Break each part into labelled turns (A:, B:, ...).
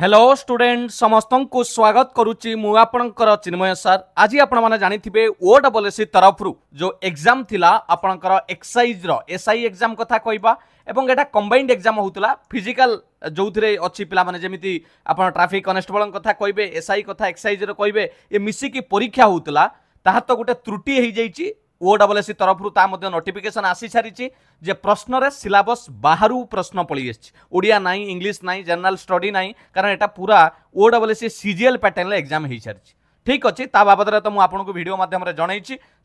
A: Hello student समस्त को स्वागत करुच्ची मु आपणकर चिन्मय सर। आज आपण मैंने जानी ओडब्ल्यूएससी तरफ जो एग्जाम थिला आपणकर एक्साइज रो एसआई एग्जाम कथा कहबा एवं एटा कंबाइंड एग्जाम होतला फिजिकल जो थे अच्छी पिला माने जेमिति आपण ट्रैफिक कांस्टेबल कथा कहबे एसआई कथा एक्साइज रो कहबे ए मिसिकी परीक्षा होतला ताहा तो गोटे त्रुटि हो जाइए ओडब्ल्यूएससी तरफ नोटिफिकेशन आसी सारी जे प्रश्न रे सिलेबस बाहर प्रश्न पड़ी ओडिया नाई इंग्लिश नाई जनरल स्टडी नाई कारण एटा पूरा ओडब्ल्यूएससी सीजीएल पैटर्न एग्जाम हो सारी ठीक अच्छे ता बाबद तो मुझे आपको वीडियो माध्यम जनई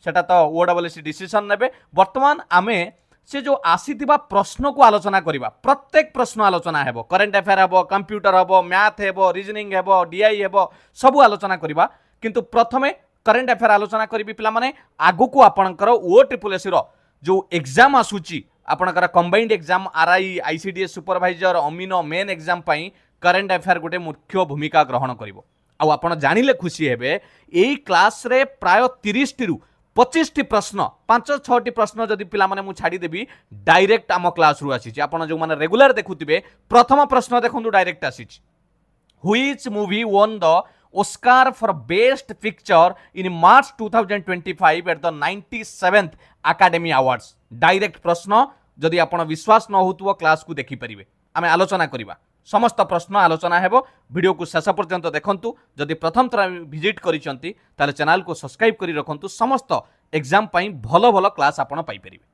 A: सेटा तो ओडब्ल्यूएससी डिसीजन नेबे। वर्तमान आमे से जो आसीथिबा प्रश्न को आलोचना करिबा प्रत्येक प्रश्न आलोचना हेबो करेंट अफेयर हेबो कंप्यूटर हेबो मैथ हेबो रीजनिंग हेबो डीआई हेबो सब आलोचना करिबा किंतु प्रथमे करेंट अफेयर आलोचना करी पिला माने आगु को आपणकर ओट्रिपलएससी रो जो एग्जाम आसुची आपणकर combined exam RI ICDS supervisor amino main exam पई करेंट अफेयर गोटे मुख्य भूमिका ग्रहण करिवो। आ आपण जानिले खुशी हेबे एई क्लास रे प्राय 30 टी 25 टी प्रश्न 5-6 टी प्रश्न जदि पिला माने मु छाडी देबी डायरेक्ट आम क्लास रु आसी आपण जो माने रेगुलर देखुतिबे प्रथम प्रश्न देखंतु डायरेक्ट आसी which movie won the Oscar for Best Picture in March 2025 at the 97th Academy Awards। Direct प्रश्न जदि आपण विश्वास न होतुव क्लास को देखि परिबे आमे आलोचना करिबा समस्त प्रश्न आलोचना हेबो। वीडियो को शेष पर्यंत देखंतु जदि प्रथम थरा विजिट करिसंती ताले चैनल को सब्सक्राइब करि रखंतु समस्त एग्जाम पई भलो भलो क्लास आपण पाई परिबे।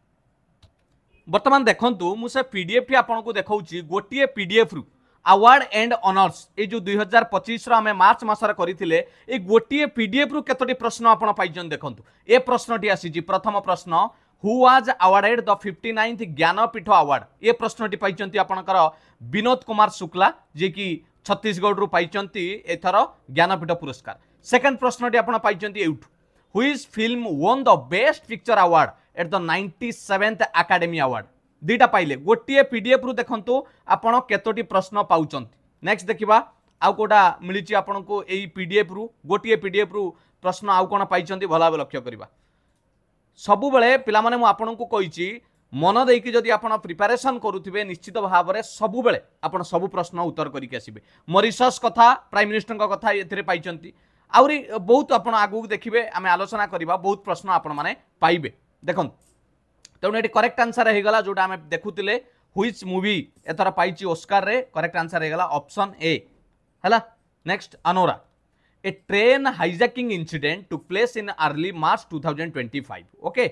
A: वर्तमान देखंतु मु से पीडीएफ टी आपण को देखाउची गोटिए पीडीएफ रु अवार्ड एंड ऑनर्स ये जो 2025 आम मार्च मसर करते ये गोटे पीडीएफ रु केतोटी प्रश्न आपड़ पाइछन देखंतु ए प्रश्नटी आसी प्रथम प्रश्न who was awarded the 59th Jnanpith award ये प्रश्नटी पाइछंती आपणकर विनोद कुमार शुक्ला जे कि छत्तीसगढ़ रु पाइछंती एथर ज्ञानपीठ पुरस्कार। सेकंड प्रश्नटी आपड़ पाइछंती एउठ which film won the best picture award at the 97th Academy Award दुईटा पाइले गोटे पीडीएफ रु देखंतु आपण केतोटी प्रश्न पाउचंती। नेक्स्ट देखिबा आउ कोटा मिलिची आपण को एई पीडीएफ रु गोटे पीडीएफ रु प्रश्न आउ कोन पाइचंती भला लक्ष्य करिबा सबु बेले पिला माने मु आपण को कहिची मन देकी जदि आपण प्रिपरेशन करूथिबे निश्चित भाव में सबु बेले आपण सबु प्रश्न उत्तर करिक आसीबे। मॉरिशस कथा प्राइम मिनिस्टर को कथा एथिरे पाइचंती आउरी बहुत आपण आगु देखिबे आमे आलोचना करिबा बहुत प्रश्न आपण माने पाइबे देखंतु तेणु ये करेक्ट आंसर होगा जोटा आम देखुले व्हिच मूवी एथर पाई ओस्कार रे करेक्ट आंसर होगा ऑप्शन ए है। Next Anora a train hijacking incident took place in early March 2025 okay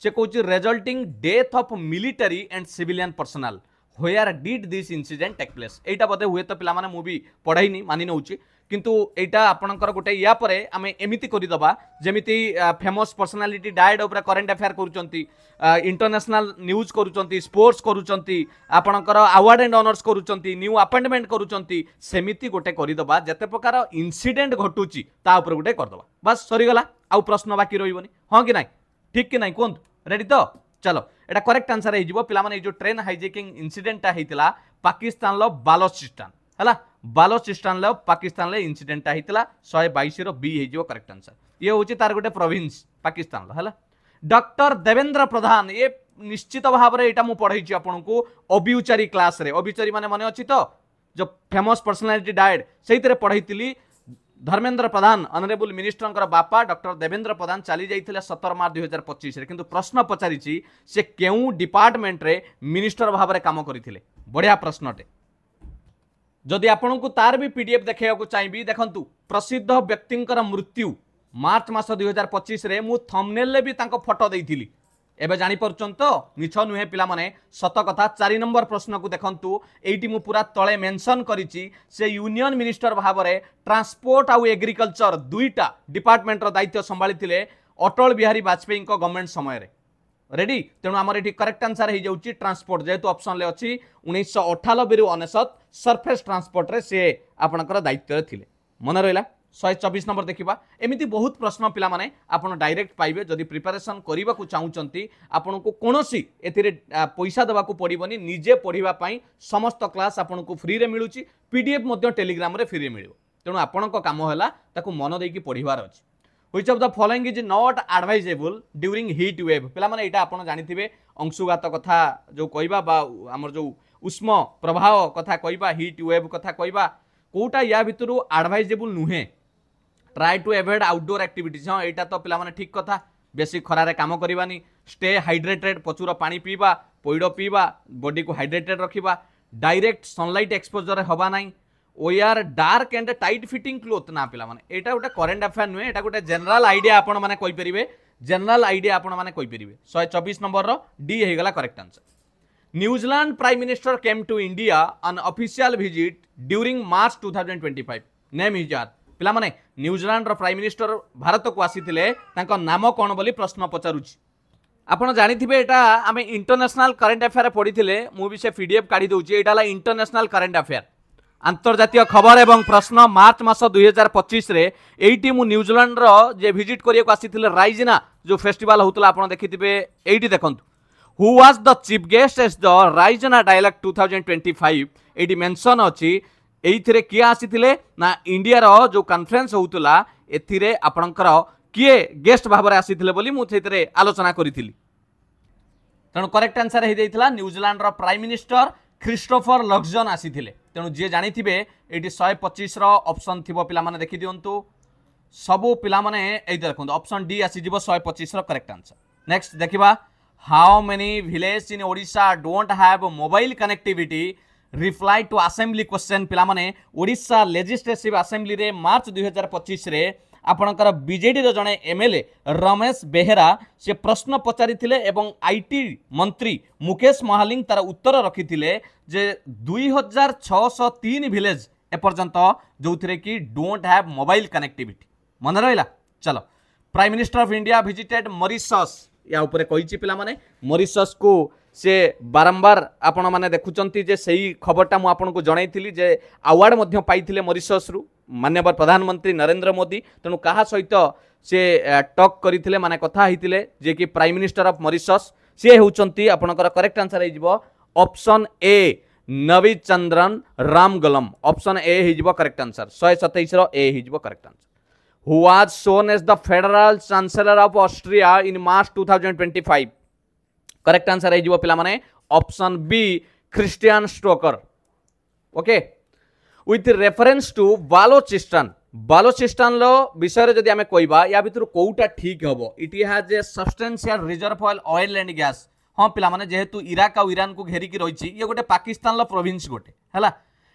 A: से कहूँ resulting death of military and civilian personnel where did this incident take place एटा बोधे हुए तो पिला माने मूवी पढ़ाईनी मानि नउची किंतु एटा आपणकर गोटे या परे आमे एमिति करिदबा जेमिति फेमस पर्सनालिटी डायड ओपरा करेंट अफेयर करूचंती इंटरनेशनल न्यूज करूचंती स्पोर्ट्स करूचंती आपणकर अवार्ड एंड ऑनर्स करूचंती न्यू अपॉइंटमेंट करूचंती सेमिति गोटे करिदबा जते प्रकार इंसिडेंट घटुची ता ऊपर गोटे करदबा बस सरी गला आउ प्रश्न बाकी रहिबोनी हां कि नाही ठीक कि नाही कोन रेडी तो चलो एटा करेक्ट आंसर हे जिवो पिला माने जो ट्रेन हाइजैकिंग इंसिडेंट हेतिला पाकिस्तान लो बालोचिस्तान हला बालोचिस्तान लो पाकिस्तान ले इंसिडेंट हेतिला 122 रो बी हे जिवो करेक्ट आंसर ये होची तार गोटे प्रोविंस पाकिस्तान लो हला। डॉक्टर देवेंद्र प्रधान ये निश्चित भाव में एटा मु पढ़ाई आपन को अबिउचारी क्लास रे अबिउचारी माने मने अछि तो जो famous personality died सेहितरे पढ़ाईतिली Dharmendra Pradhan honourable minister बापा डॉक्टर देवेंद्र प्रधान चली जाइथिले 17 मार्च 2025 रे किंतु प्रश्न पचारिछि से केउ डिपार्टमेंट रे मिनिस्टर भाव में काम करथिले बढ़िया प्रश्नटे जदि आपन को तार भी पीडीएफ देखैया को चाहिबी देखंतु प्रसिद्ध व्यक्तिंकर मृत्यु मार्च मास 2025 रे मु थंबनेल ले भी तांको फोटो देइथिली एबे जानि परछन तो मिछ नुहे पिला माने सत कथा 4 नंबर प्रश्न को देखंतु एइटी मु पूरा तळे मेंशन करिछि से यूनियन मिनिस्टर भाव में ट्रांसपोर्ट आउ एग्रीकल्चर दुईटा डिपार्टमेंट रो दायित्व संभाळिथिले अटल बिहारी वाजपेयी को गवर्नमेंट समय रे रेडी तेणु आमर ये करेक्ट आंसर हो जाऊँगी ट्रांसपोर्ट जेहेतु ऑप्शन ले अच्छी 1998 रु 19 सरफेस ट्रांसपोर्ट रे से आपणकर दायित्व थे मन रहा 124 नंबर देखा एमती बहुत प्रश्न पिला माने आपन डायरेक्ट पाइबे जदि प्रिपरेशन करने को चाहूँगी आपन को कौन सी पैसा देवा पड़ोनी निजे पढ़ाई समस्त क्लास आपन को फ्री रे मिलूँ पीडीएफ टेलीग्राम रे फ्री रे मिल तेणु आपण काम है मन देकी पढ़ार अच्छी which of the following is not advisable during heat wave पिला माने एटा आपण जानिथिबे अंशुघात कथा जो कहबा बा हमर जो उष्म प्रभाव कथा कहबा हीट वेव कथा कहबा कोटा या भितर एडवाइजेबल नुहे try to avoid outdoor activities हाँ यहाँ तो पिला ठीक कथा बेसी खरारे काम करवानी स्टे हाइड्रेटेड प्रचुर पानी पीवा पैड पीवा बॉडी को हाइड्रेटेड रखा डायरेक्ट सनलाइट एक्सपोजर हवा ना ओयार dark and tight fitting cloth ना पिला माने एटा गोटे करेन्ट अफेयर नुहे एटा गोटे जनरल आइडिया आपण माने कहि परिबे जनरल आइडिया आपण माने कहि परिबे 124 नंबर रो डी हे गला correct answer New Zealand prime minister came to India on official visit during March 2025 name हिजार पिला माने न्यूजीलैंड रो प्राइम मिनिस्टर भारत को आसीथिले तांको नाम कोन बोली प्रश्न पचारुछि आपण जानिथिबे एटा आमे इंटरनेशनल करेन्ट अफेयर पढिथिले मु भी से पीडीएफ काढी दउछि एटा ला इंटरनेशनल करेन्ट अफेयर अंतर्जातीय खबर एवं प्रश्न मार्च मास 2025 रे एटी मु न्यूजीलैंड रो जे विजिट करिया को आसीथिले राइजिना जो फेस्टिवल होतला आपण देखिथिबे एटी देखंतु who was the chief guest as the Raisina dialogue 2025 एटी मेंशन अछि एइथिरे किए आसीथिले ना इंडिया रो जो कॉन्फ्रेंस होतला एथिरे आपणकर किए गेस्ट भाव में आसीथिले बोली मु सेथिरे आलोचना करिथिली तेणु करेक्ट आंसर हे देइथिला न्यूजीलैंड रो प्राइम मिनिस्टर क्रिस्टोफर लक्सजन आसीथिले तेणु जे जानिथिबे एटी 125 रो ऑप्शन थिबो पिला माने देखि दियंतु सबु पिला माने एइ देखंतु ऑप्शन डी आसी जिवो 125 रो करेक्ट आंसर नेक्स्ट देखिबा how many village in Odisha don't have mobile connectivity reply to assembly question पिला माने ओडिशा लेजिस्लेटिव असेंबली रे मार्च 2025 रे आपणकर बीजेडी रो जने एमएलए रमेश बेहेरा से प्रश्न पचारिथिले एवं आईटी मंत्री मुकेश महालिंग तार उत्तर रखिथिले जे 2603 विलेज एपर्यंत जोथिरे कि डोंट हैव मोबाइल कनेक्टिविटी मन रहिला चलो prime minister of India visited Mauritius या ऊपर कहिछि पिला माने मॉरिशस को से बारंबार आपण माने देखुचंती जे सही खबरटा मु आपन को जणाइथिली जे अवार्ड मध्य पाइथिले मॉरिशस रु माननीय प्रधानमंत्री नरेंद्र मोदी तेणु कहा सहित से टॉक करथिले माने कथा हिथिले जे कि प्राइम मिनिस्टर ऑफ मॉरिशस से होउचंती आपनकर करेक्ट आंसर हे जिवो ऑप्शन ए नवीचंद्रन रामगलम ऑप्शन ए हे जिवो करेक्ट आंसर 127 रो ए हे जिवो correct answer who was sworn as the federal chancellor of Austria in March 2025 correct answer है जीवो पिला माने option B Christian Stocker okay with reference to Balochistan लो विषय जदि आमे कहबा या भितर कोउटा ठीक हबो it has a substantial reserve oil and gas हां पिला माने जेहेतु इराक और ईरान को घेरी की रहिछि ये गोटे पाकिस्तान लो प्रोविंस गोटे हैला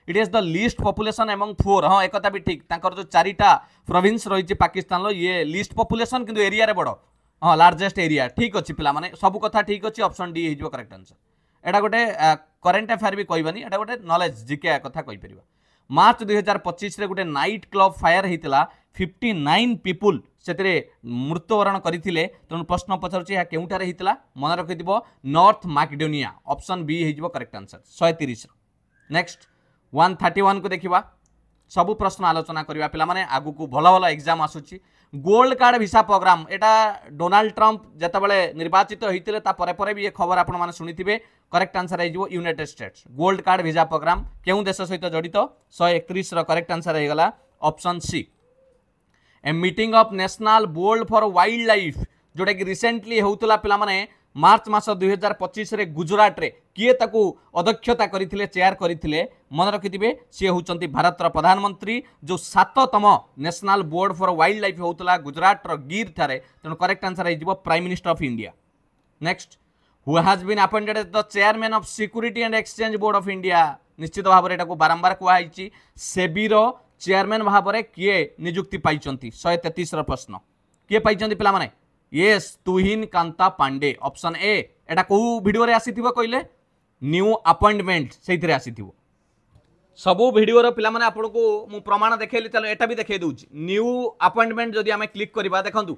A: it is the least population among 4 हां एकता भी ठीक तांकर जो चारिटा प्रोविंस रहिछि पाकिस्तान लो ये लीस्ट पॉपुलेशन किंतु एरिया रे बडो हाँ लार्जेस्ट एरिया ठीक अच्छे पिला माने सब कथा ठीक अच्छे ऑप्शन डी हो करेक्ट आंसर एटा गोटे करेन्ट अफेयर भी कहबानी एटा गोटे नॉलेज जीके कथा कहि परिबा मार्च 2025 रे गोटे नाइट क्लब फायर हेतिला 59 पीपुल सेतरे मृत्युवरण करथिले तेणु प्रश्न पचारुछि या केउटारे हेतिला मन रखिदिबो नॉर्थ मैकेडोनिया ऑप्शन बी हो करेक्ट आंसर 130 नेक्स्ट 131 को देखिबा सबु प्रश्न आलोचना करवा पिला माने आगु को भलो भलो एग्जाम आसुची गोल्ड कार्ड वीसा प्रोग्राम एटा डोनाल्ड ट्रंप जतबेले निर्वाचित होइतिले ता परे परे भी ये खबर आपण माने सुनिथिबे करेक्ट आंसर हो United States gold card visa program केउ देश सहित जड़ित 131 रो करेक्ट आंसर हो गला option C a meeting of national board for wild life जोटा कि रिसेंटली होउतला पिला माने मार्च मास 2025 रे गुजरात रे किए ताकू अध्यक्षता करथिले चेयर करथिले मन रखिथिबे से होचंती भारत रो प्रधानमंत्री जो 7तम national board for wild life होतला गुजरात रो गिर थारे तेणु करेक्ट आंसर हे जिवो prime minister of India next who has been appointed as the chairman of security and exchange board of India निश्चित भाव में एटा बारंबार कुआ हिची सेबी रो चेयरमैन भाव में किए नियुक्ति पाइचंती 133 रो प्रश्न किए पाइचंती पिला माने yes Tuhin Kanta Pandey option A एटा को वीडियो रे आसीथिबो कइले न्यू अपॉइंटमेंट सेइथरे आसीथिबो सबो वीडियो रो पिला माने आपन को मु प्रमाण देखेली चलो एटा भी देखे दउची न्यू अपॉइंटमेंट जदि आमे क्लिक करबा देखंतु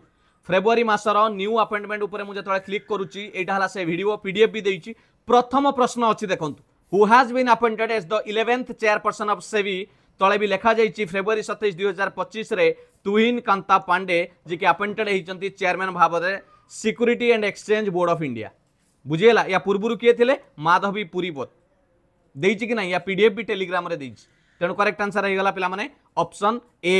A: फेब्रुआरी मासर न्यू अपॉइंटमेंट ऊपर मु जतळे क्लिक करूची एटा हला से वीडियो पीडीएफ भी देइची प्रथम प्रश्न अछि देखंतु who has been appointed as the 11th chairperson of SEBI तले भी लिखा जाइए फेब्रुआरी 27 2025 रे तुहिन कांता पांडे जी के अपॉइंटेड होती चेयरमैन भाव में security and exchange board of India बुझीगला या पूर्व किए थे माधवी पुरीपत देइछि कि ना या पीडीएफ भी टेलीग्राम रे देइछि तेणु करेक्ट आंसर हो गला पिला माने ऑप्शन ए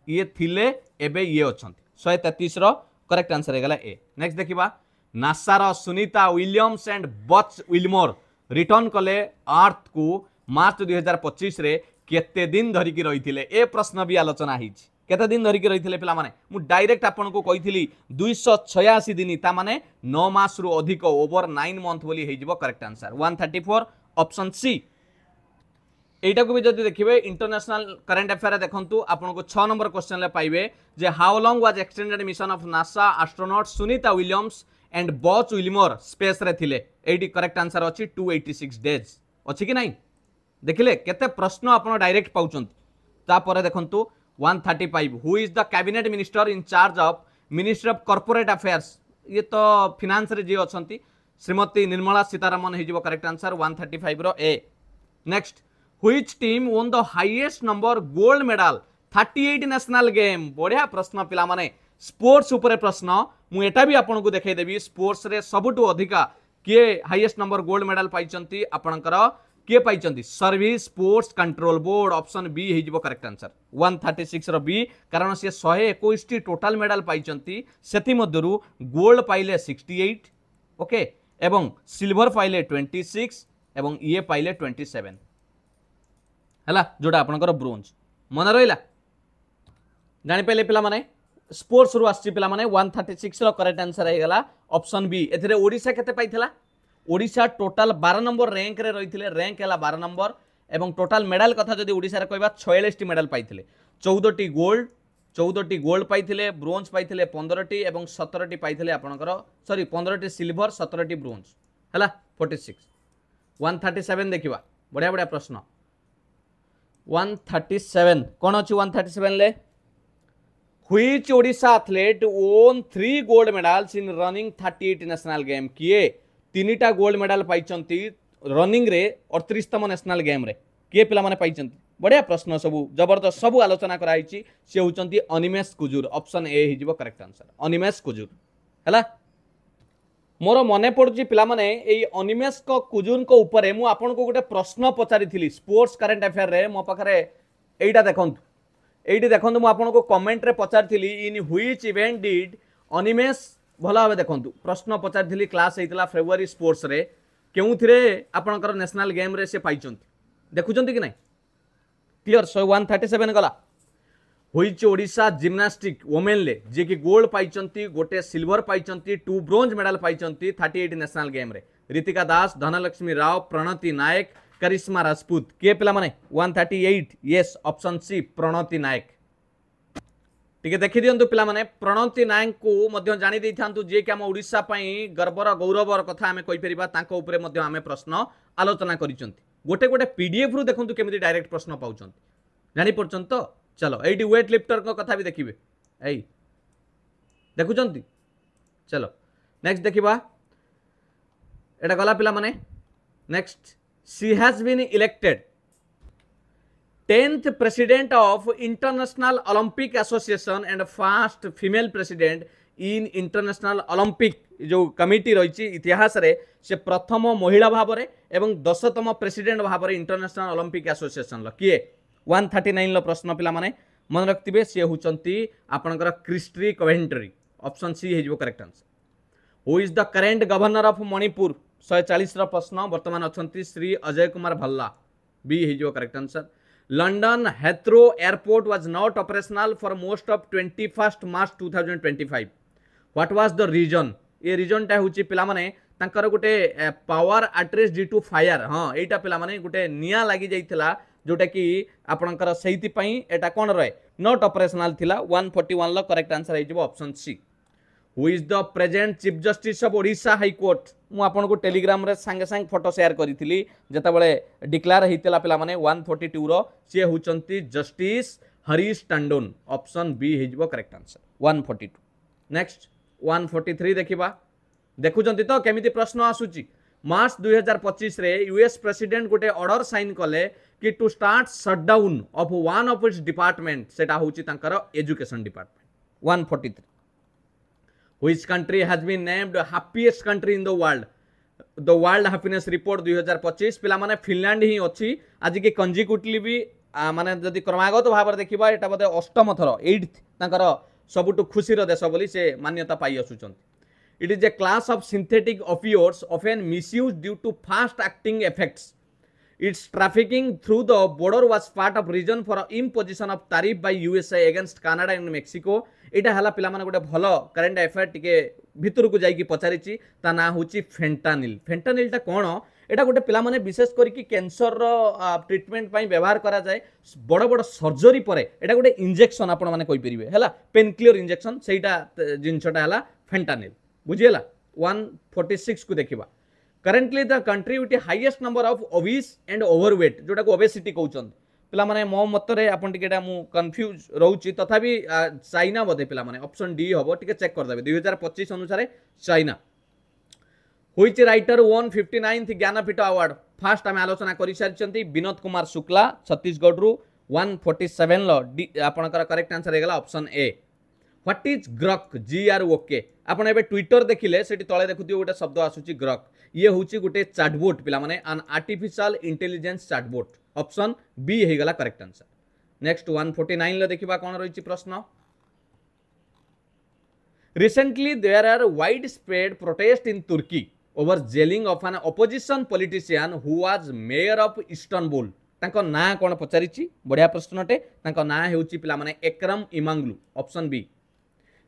A: ये थिले एबे ये अछंती 133 रो करेक्ट आंसर हो गला ए नेक्स्ट देखिबा नासा रो Sunita Williams and Butch Wilmore return कले अर्थ को मार्च 2025 रे केते दिन धरिकी रही ए प्रश्न भी आलोचना होती केते दिन धरिकी रही पे मु डायरेक्ट आपन को कही 286 दिन ता माने 9 मास रु अधिक ओवर 9 मंथ बोली हो करेक्ट आंसर 134 ऑप्शन सी। एटा को भी जदि देखिए इंटरनेशनल करंट अफेयर देखंतु आपन को 6 नंबर क्वेश्चन ले पाइबे जे how long was extended mission of NASA astronaut Sunita Williams and Butch Wilmore space रे थिले एटी करेक्ट आंसर अछि 286 डेज अछि कि नहीं देखिले केते प्रश्न आपन डायरेक्ट पाउचंत ता परे देखंतु 135 who is the cabinet minister in charge of ministry of corporate affairs ये तो फाइनेंस रे जे अछंती श्रीमती निर्मला सीतारमण हेजिबो करेक्ट आंसर 135 रो A. Next which team won the highest number gold medal 38 national game बढ़िया प्रश्न पिला माने स्पोर्ट्स उपरे प्रश्न मु एटा भी आपन को देखाई देबी स्पोर्ट्स रे सबटु अधिका किए हाईएस्ट नंबर गोल्ड मेडल पाइचंती आपनकर किए पाइचंती service sports control board option B हेजिबो करेक्ट आंसर 136 रो बी कारण से 121 टी टोटल मेडल पाइचंती सेति मध्यरु गोल्ड पाइले 68 ओके एवं सिल्वर पाइले 26 एवं ये पाइले 27 हैला जोटा आपनकर ब्रोंज मन रहिला जानि पहिले पिला माने स्पोर्ट्स रु आछि पिला माने 136 रो करेक्ट आंसर हे गला ऑप्शन बी एथिरे ओडिसा केते पाइथिला ओडिशा टोटल 12 नंबर रैंक रे रहिथिले रैंक हला 12 नंबर एवं टोटल मेडल कथा जदि ओडिसा रे कहबा 46 टी मेडल पाइथिले 14 टी गोल्ड पाइथिले ब्रोंज पाइथिले 15 टी एवं 17 टी पाइथिले आपनकर सॉरी 15 टी सिल्वर 17 टी ब्रोंज हला 46 137 देखिबा बढ़िया बढ़िया प्रश्न 137 कोन अछि 137 ले which Odisha athlete own 3 gold medals in running 38 national game किए 3टा गोल्ड मेडल पाइचंती रनिंग रे 38तम नेशनल गेम रे किए पिला माने पाइचंती बढ़िया प्रश्न सबु जबरदस्त सबु आलोचना कराइछि से होचंती अनिमेश कुजूर ऑप्शन ए हिजिबो करेक्ट आंसर अनिमेश कुजूर हला मोर मने पड़ुची पिला माने एई अनिमेश को कुजूर को ऊपर मु आपन को गोटे प्रश्न पचारिथिली स्पोर्ट्स करंट अफेयर रे मो पाखरे एइटा देखंतु एइटी देखंतु मु आपन को कमेंट रे पचारिथिली in which event did Animesh भला भाबे देखंतु प्रश्न पचारिथिली क्लास हेतिला फेब्रुआरी स्पोर्ट्स रे केउथिरे आपनकर नेशनल गेम रे से पाइचंती देखुचंती कि नै क्लियर सो 137 गला व्हिच ओडिशा जिम्नास्टिक वोमेन ले जे कि गोल्ड पाइचंती गोटे सिल्वर पाइचंती 2 ब्रोंज मेडल पाइचंती 38 नेशनल गेम रे ऋतिका दास धनलक्ष्मी राव प्रणति नायक करिश्मा राजपूत के पिला माने 138 यस ऑप्शन सी प्रणति नायक टिके देखि दियंतु पिला माने प्रणति नायक को मध्य जानि दै थांतु जे कि हम ओडिशा पई गर्वर गौरवर कथा हमें कहि परिबा तांको ऊपर मध्य हमें प्रश्न आलोचना करिसंती गोटे गोटे पीडीएफ रु देखंतु केमिति डायरेक्ट प्रश्न पाउचंती जानि परचंत तो चलो एटी वेट लिफ्टर को कथा भी देखिबे एई देखुचंती चलो नेक्स्ट देखिबा एटा गला पिला माने next she has been elected 10th president of International Olympic Association and first female president in International Olympic जो कमिटी रही इतिहास रे से प्रथम महिला भाव में एवं 10तम प्रेसिडेंट भाव में इंटरनेशनल ओलंपिक एसोसिएशन लो किए 139 लो प्रश्न पिला माने मन रखिबे से होचंती आपनकर क्रिस्टी कवेंट्री ऑप्शन सी हेजिबो correct answer who is the current governor of Manipur 140 रो प्रश्न वर्तमान अछंती श्री अजय कुमार भल्ला बी हेजिबो correct answer London Heathrow airport was not operational for most of 21 March 2025 what was the reason ये रीजन टा होची पिला माने तांकर गोटे power address due to fire हां एटा पिला माने गोटे निया लागि जाइथिला जोटा कि आपनकर सहिति पई एटा कोन रहे नॉट ऑपरेशनल थिला 141 लो करेक्ट आंसर हेजिबो option C who is the present chief justice of Odisha high court मु आपन को टेलीग्राम रे संगे संग फोटो शेयर करिथिली जेता बेले डिक्लेयर हेतिला पिला माने 142 रो से हुचंती justice Harish Tandon option B हेजिबो करेक्ट आंसर 142 नेक्स्ट 143 देखिबा देखुचंती तो केमिति प्रश्न आसुची मार्च 2025 रे यूएस प्रेसिडेंट गोटे ऑर्डर साइन कले कि to start shutdown of one of its department सेटा होची तांकर education department 143 Which country has been named happiest country in the world? The World Happiness Report 2025 पिला माने फिनलैंड ही अछि आज के कंजिक्यूटिवली भी माने जदि क्रमागत भाव देखिबा एटा बदे अष्टम थर 8th तांकर सबुटु खुशीर देश बोली से मान्यता पाई आसुचंती it is a class of synthetic opioids often misuse due to fast acting effects Its trafficking through the border was part of reason for imposition of tariff by USA against Canada and Mexico. एटा हला पिला माने गोटे भलो current affair टिके भितर को जाई की पचारिची ता ना होची फेंटानिल। फेंटानिल टा कोन एटा गोटे पिला माने विशेष करी कि कैंसर रो ट्रीटमेंट पई व्यवहार करा जाय बड़ बड़ सर्जरी परे एटा गोटे इंजेक्शन आपण माने कहि परिबे हला पेन क्लियर इंजेक्शन सेटा जिंसटा हला फेंटानिल बुझियला 146 को देखिबा। Currently the country with the highest number of obese and overweight जोटा को obesity कहउछन पिला माने मो मतरे आपण टिकेटा मु कंफ्यूज रहउची तथापि चाइना बदे पिला माने ऑप्शन डी हबो टिके चेक कर देबे 2025 अनुसार China. Which writer won 59th Jnanpith award फास्ट आम आलोचना करि सारिचंती विनोद कुमार शुक्ला छत्तीसगढ़ रु 147 लो आपनकर करेक्ट आंसर हेगला option A. What is Grok GROK आपण एबे ट्विटर देखिले सेठी तळे देखुथियो गोटे शब्द आसुची ग्रक ये होची गोटे चैटबॉट पिला माने an artificial intelligence chatbot option B हेगला करेक्ट आंसर। नेक्स्ट 149 ले देखिबा कोन रहिची प्रश्न। Recently there are widespread protests in Turkey over jailing of an opposition politician who was mayor of Istanbul तांको ना कोन पचारिची बढ़िया प्रश्नटे तांको ना हेउची पिला माने एकरम इमांगलू option B.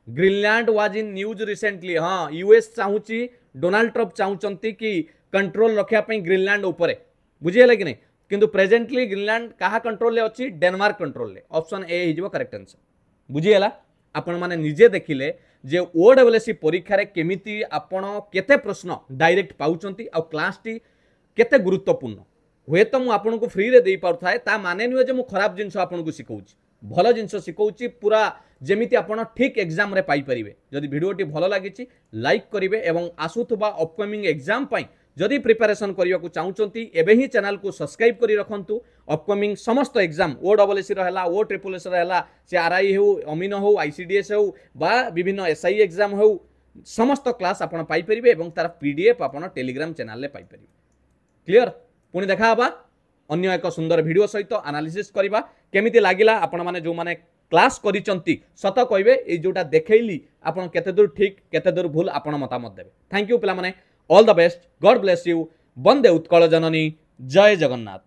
A: Greenland was in news recently हाँ यूएस चाहूची डोनाल्ड ट्रम्प चाहूचंती कि कंट्रोल रखिया पई ग्रीनलैंड ऊपर बुझियला कि नहीं किंतु प्रेजेंटली ग्रीनलैंड कहा कंट्रोल ले अछि डेनमार्क कंट्रोल ले ऑप्शन ए हिजबो करेक्ट आंसर बुझियला। आपण माने निजे देखिले जे ओडब्ल्यूएससी परीक्षा रे केमिति आपण केते प्रश्न डायरेक्ट पाउचंती आ क्लास टी केते गुरुत्वपूर्ण हुए तो मु आपन को फ्री रे देई पाउथाय ता माने नुए जे मु खराब जिंस आपन को सिखौची भलो जिंस सिखौची पूरा जेमिति आपण ठीक एग्जाम रे पाई परिबे। जदि वीडियोटी भलो लागिची लाइक करिवे एवं आसुथबा अपकमिंग एग्जाम पई जदि प्रिपरेशन करिया को चाहूचंती एबे ही चैनल को सब्सक्राइब करि रखंतु। अपकमिंग समस्त एग्जाम ओडब्ल्यूएससी रो हला ओ ट्रिपल एस रो हला से आरआई हो अमीनो हो आईसीडीएस हो बा विभिन्न एसआई एग्जाम हो समस्त क्लास आपण पाई परिबे एवं तार पीडीएफ आपण टेलीग्राम चैनल ले पाई परिबे। क्लियर पुणी देखा हबा अन्य एक सुंदर वीडियो सहित एनालिसिस करबा केमिति लागिला आपण माने जो माने क्लास करिचंती सत कहबे ए जोटा देखैली आपण केते दूर ठीक केते दूर भूल आपण मतामत देबे। थैंक यू पिला माने all the best God bless you Vande Utkal Janani जय जगन्नाथ।